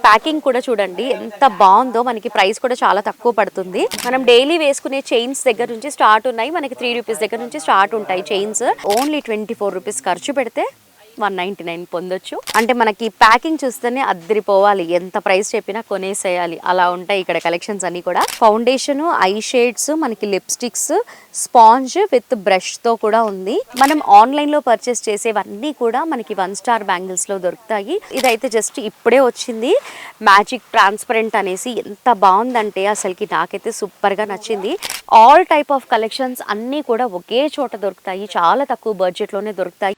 Packing కూడా చూడండి ఎంత బాగుందో, మనకి ప్రైస్ కూడా చాలా తక్కువ పడుతుంది. మనం డైలీ వేసుకునే చైన్స్ దగ్గర నుంచి స్టార్ట్ ఉన్నాయి, మనకి 3 రూపీస్ దగ్గర నుంచి స్టార్ట్ ఉంటాయి చైన్స్. ఓన్లీ 24 రూపీస్ ఖర్చు పెడితే 199 పొందొచ్చు. అంటే మనకి ప్యాకింగ్ చూస్తేనే అద్దరిపోవాలి, ఎంత ప్రైస్ చెప్పినా కొనేసేయాలి అలా ఉంటాయి ఇక్కడ కలెక్షన్స్ అన్ని కూడా. ఫౌండేషన్, ఐ షేడ్స్, మనకి లిప్స్టిక్స్, స్పాంజ్ విత్ బ్రష్ తో కూడా ఉంది. మనం ఆన్లైన్ లో పర్చేస్ చేసేవన్నీ కూడా మనకి 1 స్టార్ బ్యాంగిల్స్ లో దొరుకుతాయి. ఇదైతే జస్ట్ ఇప్పుడే వచ్చింది, మ్యాజిక్ ట్రాన్స్పరెంట్ అనేసి. ఎంత బాగుందంటే అసలుకి నాకైతే సూపర్ గా నచ్చింది. ఆల్ టైప్ ఆఫ్ కలెక్షన్స్ అన్నీ కూడా ఒకే చోట దొరుకుతాయి, చాలా తక్కువ బడ్జెట్ లోనే దొరుకుతాయి.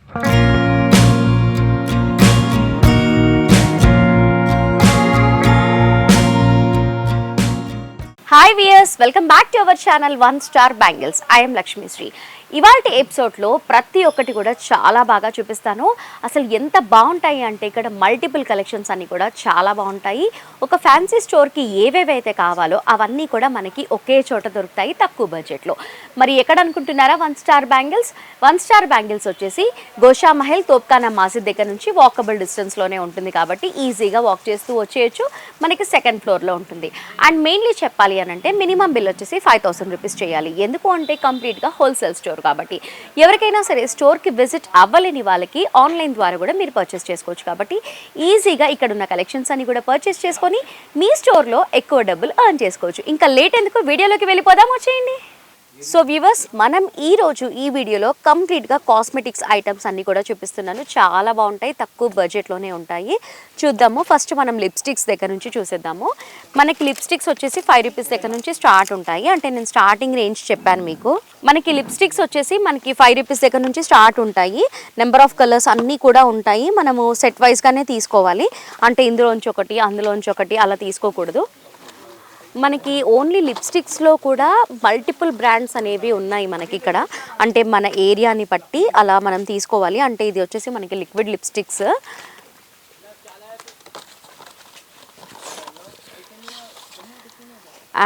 Hi viewers, welcome back to our channel 1 star bangles. I'm Lakshmisri. ఇవాల్టి ఎపిసోడ్లో ప్రతి ఒక్కటి కూడా చాలా బాగా చూపిస్తాను. అసలు ఎంత బాగుంటాయి అంటే ఇక్కడ మల్టిపుల్ కలెక్షన్స్ అన్నీ కూడా చాలా బాగుంటాయి. ఒక ఫ్యాన్సీ స్టోర్కి ఏవేవైతే కావాలో అవన్నీ కూడా మనకి ఒకే చోట దొరుకుతాయి తక్కువ బడ్జెట్లో. మరి ఎక్కడ అనుకుంటున్నారా 1 స్టార్ బ్యాంగిల్స్? 1 స్టార్ బ్యాంగిల్స్ వచ్చేసి గోషా మహల్ తోప్ఖానా మసీద్ దగ్గర నుంచి వాకబుల్ డిస్టెన్స్లోనే ఉంటుంది కాబట్టి ఈజీగా వాక్ చేస్తూ వచ్చేయచ్చు. మనకి 2nd ఫ్లోర్లో ఉంటుంది. అండ్ మెయిన్లీ చెప్పాలి అని అంటే మినిమం బిల్ వచ్చేసి 5000 రూపీస్ చేయాలి. ఎందుకు అంటే కంప్లీట్గా హోల్సేల్ స్టోర్ కాబట్టి ఎవరికైనా సరే స్టోర్కి విజిట్ అవ్వలేని వాళ్ళకి ఆన్లైన్ ద్వారా కూడా మీరు పర్చేస్ చేసుకోవచ్చు. కాబట్టి ఈజీగా ఇక్కడ ఉన్న కలెక్షన్స్ అన్ని కూడా పర్చేస్ చేసుకొని మీ స్టోర్లో ఎక్కువ డబ్బులు ఎర్న్ చేసుకోవచ్చు. ఇంకా లేట్ ఎందుకు, వీడియోలోకి వెళ్ళిపోదాం, వచ్చేయండి. సో వ్యూవర్స్, మనం ఈరోజు ఈ వీడియోలో కంప్లీట్గా కాస్మెటిక్స్ ఐటమ్స్ అన్నీ కూడా చూపిస్తున్నాను. చాలా బాగుంటాయి, తక్కువ బడ్జెట్లోనే ఉంటాయి. చూద్దాము. ఫస్ట్ మనం లిప్స్టిక్స్ దగ్గర నుంచి చూసేద్దాము. మనకి లిప్స్టిక్స్ వచ్చేసి 5 రూపీస్ దగ్గర నుంచి స్టార్ట్ ఉంటాయి. అంటే నేను స్టార్టింగ్ రేంజ్ చెప్పాను మీకు. మనకి లిప్స్టిక్స్ వచ్చేసి మనకి 5 రూపీస్ దగ్గర నుంచి స్టార్ట్ ఉంటాయి. నెంబర్ ఆఫ్ కలర్స్ అన్నీ కూడా ఉంటాయి. మనము సెట్ వైజ్గానే తీసుకోవాలి. అంటే ఇందులోంచి ఒకటి అందులోంచి ఒకటి అలా తీసుకోకూడదు. మనకి ఓన్లీ లిప్స్టిక్స్లో కూడా మల్టిపుల్ బ్రాండ్స్ అనేవి ఉన్నాయి మనకి ఇక్కడ. అంటే మన ఏరియాని బట్టి అలా మనం తీసుకోవాలి. అంటే ఇది వచ్చేసి మనకి లిక్విడ్ లిప్స్టిక్స్.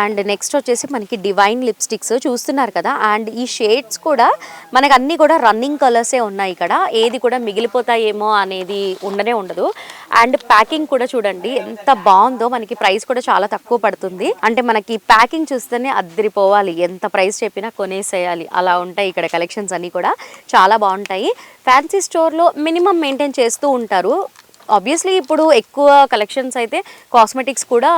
అండ్ నెక్స్ట్ వచ్చేసి మనకి డివైన్ లిప్స్టిక్స్ చూస్తున్నారు కదా. అండ్ ఈ షేడ్స్ కూడా మనకు అన్నీ కూడా రన్నింగ్ కలర్సే ఉన్నాయి ఇక్కడ. ఏది కూడా మిగిలిపోతాయేమో అనేది ఉండనే ఉండదు. అండ్ ప్యాకింగ్ కూడా చూడండి ఎంత బాగుందో, మనకి ప్రైస్ కూడా చాలా తక్కువ పడుతుంది. అంటే మనకి ప్యాకింగ్ చూస్తేనే అద్దరిపోవాలి, ఎంత ప్రైస్ చెప్పినా కొనేసేయాలి అలా ఉంటాయి ఇక్కడ కలెక్షన్స్ అన్నీ కూడా చాలా బాగుంటాయి. ఫ్యాన్సీ స్టోర్లో మినిమం మెయింటైన్ చేస్తూ ఉంటారు. ఆబ్వియస్లీ ఇప్పుడు ఎక్కువ కలెక్షన్స్ అయితే కాస్మెటిక్స్ కూడా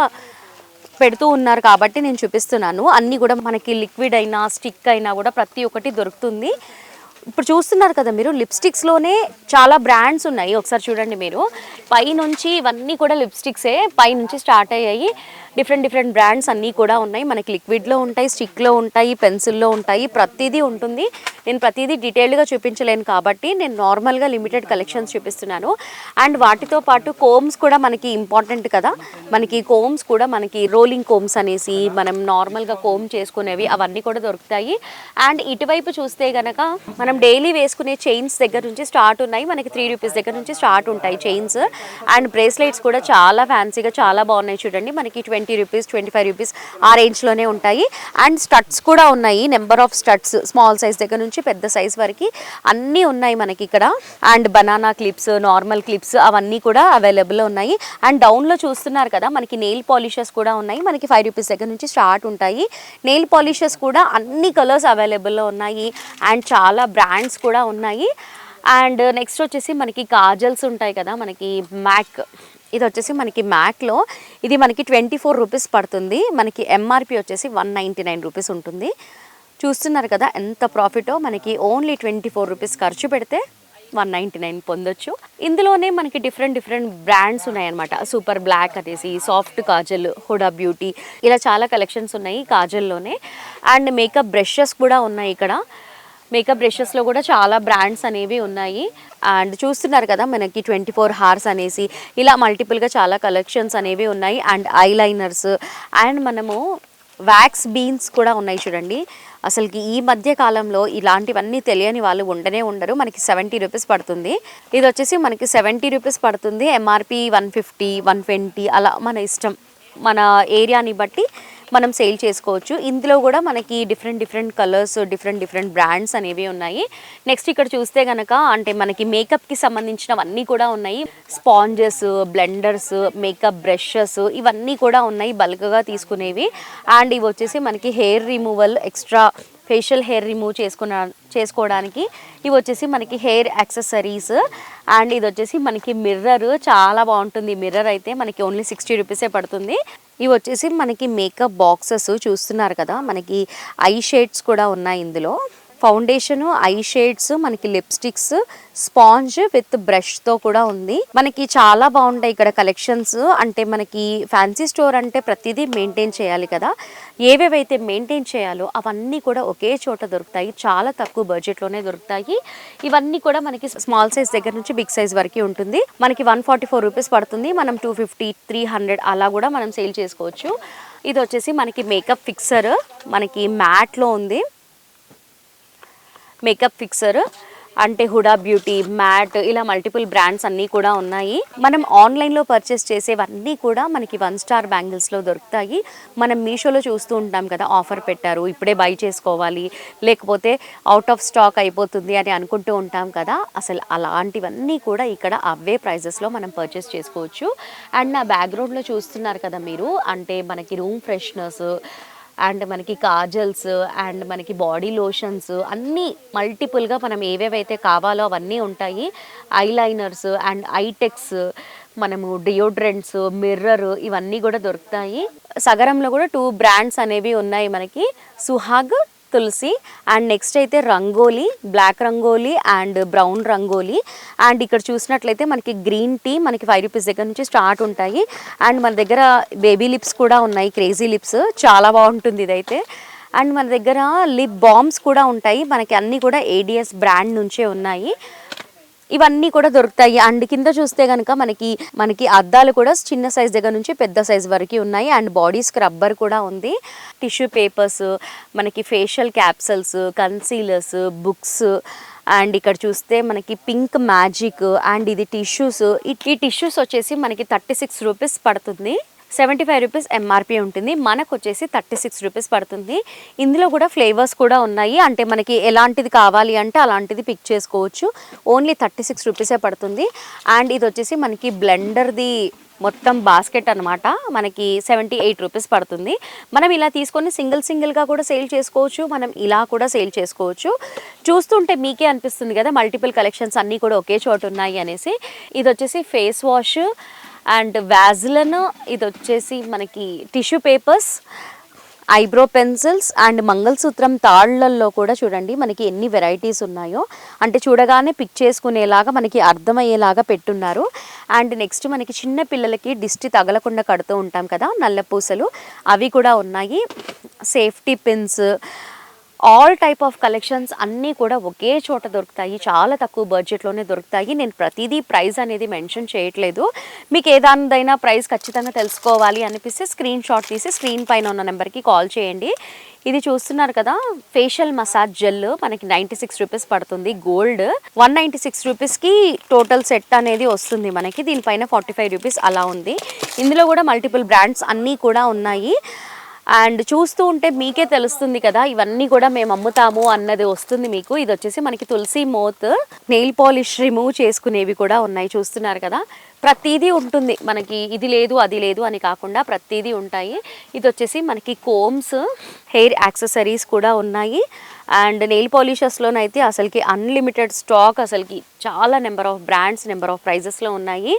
పెడుతూ ఉన్నారు కాబట్టి నేను చూపిస్తున్నాను. అన్నీ కూడా మనకి లిక్విడ్ అయినా స్టిక్ అయినా కూడా ప్రతి ఒక్కటి దొరుకుతుంది. ఇప్పుడు చూస్తున్నారు కదా మీరు, లిప్స్టిక్స్లోనే చాలా బ్రాండ్స్ ఉన్నాయి. ఒకసారి చూడండి మీరు, పైనుంచి ఇవన్నీ కూడా లిప్స్టిక్సే పైనుంచి స్టార్ట్ అయ్యాయి. డిఫరెంట్ బ్రాండ్స్ అన్నీ కూడా ఉన్నాయి. మనకి లిక్విడ్లో ఉంటాయి, స్టిక్లో ఉంటాయి, పెన్సిల్లో ఉంటాయి, ప్రతిదీ ఉంటుంది. నేను ప్రతిదీ డీటెయిల్డ్గా చూపించలేను కాబట్టి నేను నార్మల్గా లిమిటెడ్ కలెక్షన్స్ చూపిస్తున్నాను. అండ్ వాటితో పాటు కోమ్స్ కూడా మనకి ఇంపార్టెంట్ కదా. మనకి కోమ్స్ కూడా మనకి రోలింగ్ కోమ్స్ అనేసి మనం నార్మల్గా కోమ్ చేసుకునేవి అవన్నీ కూడా దొరుకుతాయి. అండ్ ఇటువైపు చూస్తే కనుక మనం డైలీ వేసుకునే చైన్స్ దగ్గర నుంచి స్టార్ట్ ఉన్నాయి. మనకి 3 రూపీస్ దగ్గర నుంచి స్టార్ట్ ఉంటాయి చైన్స్. అండ్ బ్రేస్లెట్స్ కూడా చాలా ఫ్యాన్సీగా చాలా బాగున్నాయి చూడండి. మనకి 20 రూపీస్ 25 రూపీస్ ఆ రేంజ్లోనే ఉంటాయి. అండ్ స్టడ్స్ కూడా ఉన్నాయి. Number of studs small size దగ్గర నుంచి పెద్ద సైజ్ వరకు అన్నీ ఉన్నాయి మనకి ఇక్కడ. And banana clips, normal clips అవన్నీ కూడా అవైలబుల్లో ఉన్నాయి. అండ్ డౌన్లో చూస్తున్నారు కదా మనకి నెయిల్ పాలిషెస్ కూడా ఉన్నాయి. మనకి 5 రూపీస్ దగ్గర నుంచి స్టార్ట్ ఉంటాయి. నెయిల్ పాలిషెస్ కూడా అన్ని కలర్స్ అవైలబుల్లో ఉన్నాయి. అండ్ చాలా బ్రాండ్స్ కూడా ఉన్నాయి. అండ్ నెక్స్ట్ వచ్చేసి మనకి కాజల్స్ ఉంటాయి కదా, మనకి మ్యాక్. ఇది వచ్చేసి మనకి మ్యాక్లో ఇది మనకి 24 రూపీస్ పడుతుంది. మనకి ఎంఆర్పి వచ్చేసి 199 రూపీస్ ఉంటుంది. చూస్తున్నారు కదా ఎంత ప్రాఫిటో. మనకి ఓన్లీ 24 రూపీస్ ఖర్చు పెడితే 199 పొందొచ్చు. ఇందులోనే మనకి డిఫరెంట్ బ్రాండ్స్ ఉన్నాయన్నమాట. సూపర్ బ్లాక్ అనేసి, సాఫ్ట్ కాజల్, హుడా బ్యూటీ, ఇలా చాలా కలెక్షన్స్ ఉన్నాయి కాజల్లోనే. అండ్ మేకప్ బ్రషెస్ కూడా ఉన్నాయి ఇక్కడ. మేకప్ బ్రషెస్లో కూడా చాలా బ్రాండ్స్ అనేవి ఉన్నాయి. అండ్ చూస్తున్నారు కదా మనకి 24 హార్స్ అనేసి ఇలా మల్టిపుల్గా చాలా కలెక్షన్స్ అనేవి ఉన్నాయి. అండ్ ఐలైనర్స్ అండ్ మనము వ్యాక్స్ బీన్స్ కూడా ఉన్నాయి చూడండి. అసలుకి ఈ మధ్య కాలంలో ఇలాంటివన్నీ తెలియని వాళ్ళు ఉండనే ఉండరు. మనకి 70 రూపీస్ పడుతుంది. ఇది వచ్చేసి మనకి 70 రూపీస్ పడుతుంది. ఎంఆర్పి 150 120 అలా మన ఇష్టం, మన ఏరియాని బట్టి మనం సేల్ చేసుకోవచ్చు. ఇందులో కూడా మనకి డిఫరెంట్ కలర్స్, డిఫరెంట్ బ్రాండ్స్ అనేవి ఉన్నాయి. నెక్స్ట్ ఇక్కడ చూస్తే కనుక అంటే మనకి మేకప్కి సంబంధించినవన్నీ కూడా ఉన్నాయి. స్పాంజెస్, బ్లెండర్స్, మేకప్ బ్రషెస్ ఇవన్నీ కూడా ఉన్నాయి బల్క్గా తీసుకునేవి. అండ్ ఇవి వచ్చేసి మనకి hair removal, extra facial hair remove చేసుకోవడానికి ఇవి వచ్చేసి మనకి హెయిర్ యాక్సెసరీస్. అండ్ ఇది వచ్చేసి మనకి మిర్రర్, చాలా బాగుంటుంది. మిర్రర్ అయితే మనకి ఓన్లీ 60 రూపీసే పడుతుంది. ఇవి వచ్చేసి మనకి మేకప్ బాక్సెస్ చూస్తున్నారు కదా, మనకి ఐ షేడ్స్ కూడా ఉన్నాయి ఇందులో. ఫౌండేషన్, ఐ షేడ్స్, మనకి లిప్స్టిక్స్, స్పాంజ్ విత్ బ్రష్తో కూడా ఉంది. మనకి చాలా బాగుంటాయి ఇక్కడ కలెక్షన్స్. అంటే మనకి ఫ్యాన్సీ స్టోర్ అంటే ప్రతిదీ మెయింటైన్ చేయాలి కదా, ఏవేవైతే మెయింటైన్ చేయాలో అవన్నీ కూడా ఒకే చోట దొరుకుతాయి. చాలా తక్కువ బడ్జెట్లోనే దొరుకుతాయి. ఇవన్నీ కూడా మనకి స్మాల్ సైజ్ దగ్గర నుంచి బిగ్ సైజ్ వరకు ఉంటుంది. మనకి 144 రూపీస్ పడుతుంది. మనం 250, 300 అలా కూడా మనం సేల్ చేసుకోవచ్చు. ఇది వచ్చేసి మనకి మేకప్ ఫిక్సర్, మనకి మ్యాట్లో ఉంది. మేకప్ ఫిక్సర్ అంటే హుడా బ్యూటీ, మ్యాట్, ఇలా మల్టిపుల్ బ్రాండ్స్ అన్నీ కూడా ఉన్నాయి. మనం ఆన్లైన్లో పర్చేస్ చేసేవన్నీ కూడా మనకి 1 స్టార్ బ్యాంగిల్స్లో దొరుకుతాయి. మనం మీషోలో చూస్తూ ఉంటాం కదా, ఆఫర్ పెట్టారు ఇప్పుడే బై చేసుకోవాలి, లేకపోతే అవుట్ ఆఫ్ స్టాక్ అయిపోతుంది అని అనుకుంటూ ఉంటాం కదా. అసలు అలాంటివన్నీ కూడా ఇక్కడ అవే ప్రైజెస్లో మనం పర్చేస్ చేసుకోవచ్చు. అండ్ నా బ్యాక్గ్రౌండ్లో చూస్తున్నారు కదా మీరు, అంటే మనకి రూమ్ ఫ్రెషనర్స్ అండ్ మనకి కాజల్స్ అండ్ మనకి బాడీ లోషన్స్ అన్నీ మల్టిపుల్గా మనం ఏవేవైతే కావాలో అవన్నీ ఉంటాయి. ఐలైనర్స్ అండ్ ఐటెక్స్, మనము డియోడ్రెంట్స్, మిర్రర్ ఇవన్నీ కూడా దొరుకుతాయి. సగరంలో కూడా 2 బ్రాండ్స్ అనేవి ఉన్నాయి మనకి, సుహాగ్, తులసి. అండ్ నెక్స్ట్ అయితే rangoli, black rangoli and brown rangoli. And ఇక్కడ చూసినట్లయితే మనకి గ్రీన్ టీ మనకి 5 రూపీస్ దగ్గర నుంచి స్టార్ట్ ఉంటాయి. అండ్ మన దగ్గర బేబీ లిప్స్ కూడా ఉన్నాయి, క్రేజీ లిప్స్, చాలా బాగుంటుంది ఇదైతే. అండ్ మన దగ్గర లిప్ బామ్స్ కూడా ఉంటాయి. మనకి అన్నీ కూడా ఏడిఎస్ బ్రాండ్ నుంచే ఉన్నాయి. ఇవన్నీ కూడా దొరుకుతాయి. అండ్ కింద చూస్తే కనుక మనకి అద్దాలు కూడా చిన్న సైజ్ దగ్గర నుంచి పెద్ద సైజ్ వరకు ఉన్నాయి. అండ్ బాడీ స్క్రబ్బర్ కూడా ఉంది. టిష్యూ పేపర్స్, మనకి facial capsules, concealers, books. And ఇక్కడ చూస్తే మనకి పింక్ మ్యాజిక్ అండ్ ఇది టిష్యూస్. ఈ టిష్యూస్ వచ్చేసి మనకి 36 రూపీస్ పడుతుంది. 75 రూపీస్ ఎంఆర్పి ఉంటుంది. మనకు వచ్చేసి 36 రూపీస్ పడుతుంది. ఇందులో కూడా ఫ్లేవర్స్ కూడా ఉన్నాయి. అంటే మనకి ఎలాంటిది కావాలి అంటే అలాంటిది పిక్ చేసుకోవచ్చు. ఓన్లీ 36 రూపీసే పడుతుంది. అండ్ ఇది వచ్చేసి మనకి బ్లెండర్ది మొత్తం బాస్కెట్ అనమాట, మనకి 78 రూపీస్ పడుతుంది. మనం ఇలా తీసుకొని సింగిల్గా కూడా సేల్ చేసుకోవచ్చు, మనం ఇలా కూడా సేల్ చేసుకోవచ్చు. చూస్తుంటే మీకే అనిపిస్తుంది కదా మల్టిపుల్ కలెక్షన్స్ అన్నీ కూడా ఒకే చోట ఉన్నాయి అనేసి. ఇది వచ్చేసి ఫేస్ వాష్ అండ్ వ్యాజిలిన్, ఇది వచ్చేసి మనకి tissue papers, eyebrow pencils and మంగళసూత్రం తాళ్లల్లో కూడా చూడండి మనకి ఎన్ని వెరైటీస్ ఉన్నాయో. అంటే చూడగానే పిక్ చేసుకునేలాగా మనకి అర్థమయ్యేలాగా పెట్టున్నారు. అండ్ నెక్స్ట్ మనకి చిన్న పిల్లలకి దిష్టి తగలకుండా కడుతూ ఉంటాం కదా నల్లపూసలు, అవి కూడా ఉన్నాయి. Safety pins, all type of collections అన్నీ కూడా ఒకే చోట దొరుకుతాయి. చాలా తక్కువ బడ్జెట్లోనే దొరుకుతాయి. నేను ప్రతిదీ ప్రైస్ అనేది మెన్షన్ చేయట్లేదు. మీకు ఏదానిదైనా ప్రైస్ ఖచ్చితంగా తెలుసుకోవాలి అనిపిస్తే స్క్రీన్ షాట్ తీసి స్క్రీన్ పైన ఉన్న నెంబర్కి కాల్ చేయండి. ఇది చూస్తున్నారు కదా, ఫేషియల్ మసాజ్ జెల్ మనకి 96 రూపీస్ పడుతుంది. గోల్డ్ 196 రూపీస్కి టోటల్ సెట్ అనేది వస్తుంది మనకి. దీనిపైన 45 రూపీస్ అలా ఉంది. ఇందులో కూడా మల్టిపుల్ బ్రాండ్స్ అన్నీ కూడా ఉన్నాయి. అండ్ చూస్తూ ఉంటే మీకే తెలుస్తుంది కదా ఇవన్నీ కూడా మేము అమ్ముతాము అన్నది వస్తుంది మీకు. ఇది వచ్చేసి మనకి తులసి మోత్, నెయిల్ పాలిష్ రిమూవ్ చేసుకునేవి కూడా ఉన్నాయి. చూస్తున్నారు కదా, ప్రతిదీ ఉంటుంది మనకి, ఇది లేదు అది లేదు అని కాకుండా ప్రతిదీ ఉంటాయి. ఇది వచ్చేసి మనకి కోమ్స్, హెయిర్ యాక్సెసరీస్ కూడా ఉన్నాయి. అండ్ నెయిల్ పాలిషెస్లోనైతే అసలుకి అన్లిమిటెడ్ స్టాక్, అసలుకి చాలా number of brands, number of ప్రైజెస్లో ఉన్నాయి.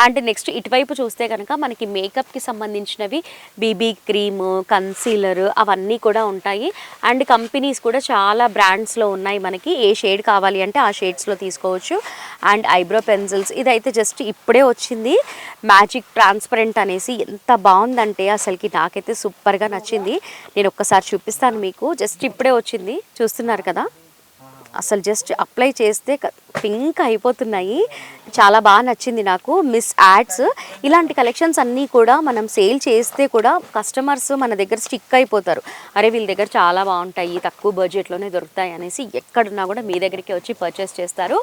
అండ్ నెక్స్ట్ ఇటువైపు చూస్తే కనుక మనకి మేకప్కి సంబంధించినవి బీబీ క్రీమ్, కన్సీలర్ అవన్నీ కూడా ఉంటాయి. అండ్ కంపెనీస్ కూడా చాలా బ్రాండ్స్లో ఉన్నాయి. మనకి ఏ షేడ్ కావాలి అంటే ఆ షేడ్స్లో తీసుకోవచ్చు. అండ్ ఐబ్రో పెన్సిల్స్, ఇదైతే జస్ట్ ఇప్పుడే వచ్చింది, మ్యాజిక్ ట్రాన్స్పరెంట్ అనేసి. ఎంత బాగుందంటే అసలుకి నాకైతే సూపర్గా నచ్చింది. నేను ఒక్కసారి చూపిస్తాను మీకు. జస్ట్ ఇప్పుడే వచ్చింది, చూస్తున్నారు కదా. అసలు జస్ట్ అప్లై చేస్తే పింక్ అయిపోతున్నాయి. చాలా బాగా నచ్చింది నాకు మిస్ యాడ్స్. ఇలాంటి కలెక్షన్స్ అన్నీ కూడా మనం సేల్ చేస్తే కూడా కస్టమర్స్ మన దగ్గర స్టిక్ అయిపోతారు. అరే వీళ్ళ దగ్గర చాలా బాగుంటాయి, తక్కువ బడ్జెట్లోనే దొరుకుతాయి అనేసి ఎక్కడున్నా కూడా మీ దగ్గరికి వచ్చి పర్చేస్ చేస్తారు.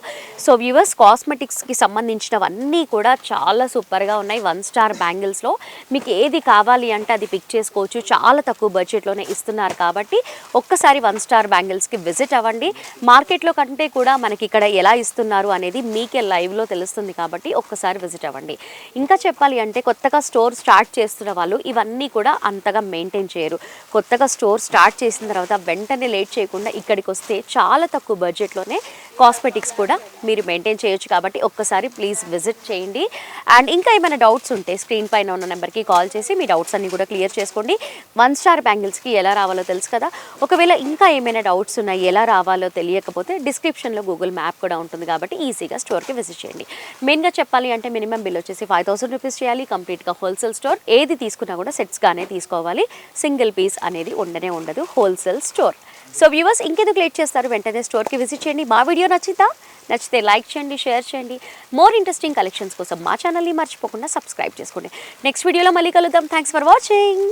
సో వ్యూవర్స్, కాస్మెటిక్స్కి సంబంధించినవన్నీ కూడా చాలా సూపర్గా ఉన్నాయి. 1 స్టార్ బ్యాంగిల్స్లో మీకు ఏది కావాలి అంటే అది పిక్ చేసుకోవచ్చు. చాలా తక్కువ బడ్జెట్లోనే ఇస్తున్నారు కాబట్టి ఒక్కసారి 1 స్టార్ బ్యాంగిల్స్కి విజిట్ అవ్వండి. మార్కెట్లో కంటే కూడా మనకి ఇక్కడ ఎలా ఇస్తున్నారు అనేది మీకే లైవ్లో తెలుస్తుంది కాబట్టి ఒక్కసారి విజిట్ అవ్వండి. ఇంకా చెప్పాలి అంటే కొత్తగా స్టోర్ స్టార్ట్ చేస్తున్న వాళ్ళు ఇవన్నీ కూడా అంతగా మెయింటైన్ చేయరు. కొత్తగా స్టోర్ స్టార్ట్ చేసిన తర్వాత వెంటనే లేట్ చేయకుండా ఇక్కడికి వస్తే చాలా తక్కువ బడ్జెట్లోనే కాస్మెటిక్స్ కూడా మీరు మెయింటైన్ చేయొచ్చు కాబట్టి ఒక్కసారి ప్లీజ్ విజిట్ చేయండి. అండ్ ఇంకా ఏమైనా డౌట్స్ ఉంటే స్క్రీన్ పైన ఉన్న నెంబర్కి కాల్ చేసి మీ డౌట్స్ అన్ని కూడా క్లియర్ చేసుకోండి. 1 స్టార్ బ్యాంగిల్స్కి ఎలా రావాలో తెలుసు కదా. ఒకవేళ ఇంకా ఏమైనా డౌట్స్ ఉన్నాయి, ఎలా రావాలో తెలియకపోతే డిస్క్రిప్షన్లో గూగుల్ మ్యాప్ కూడా ఉంటుంది కాబట్టి ఈజీగా స్టోర్కి విజిట్ చేయండి. మెయిన్గా చెప్పాలి అంటే మినిమం బిల్ వచ్చేసి 5000 రూపీస్ చేయాలి. కంప్లీట్గా హోల్సేల్ స్టోర్. ఏది తీసుకున్నా కూడా సెట్స్గానే తీసుకోవాలి. సింగిల్ పీస్ అనేది ఉండనే ఉండదు. Wholesale store. సో వ్యూవర్స్, ఇంకెందుకు లేట్ చేస్తారు, వెంటనే స్టోర్కి విజిట్ చేయండి. మా వీడియో నచ్చితే లైక్ చేయండి, షేర్ చేయండి. మోర్ ఇంట్రెస్టింగ్ కలెక్షన్స్ కోసం మా ఛానల్ని మర్చిపోకుండా సబ్స్క్రైబ్ చేసుకోండి. నెక్స్ట్ వీడియోలో మళ్ళీ కలుద్దాం. Thanks for watching.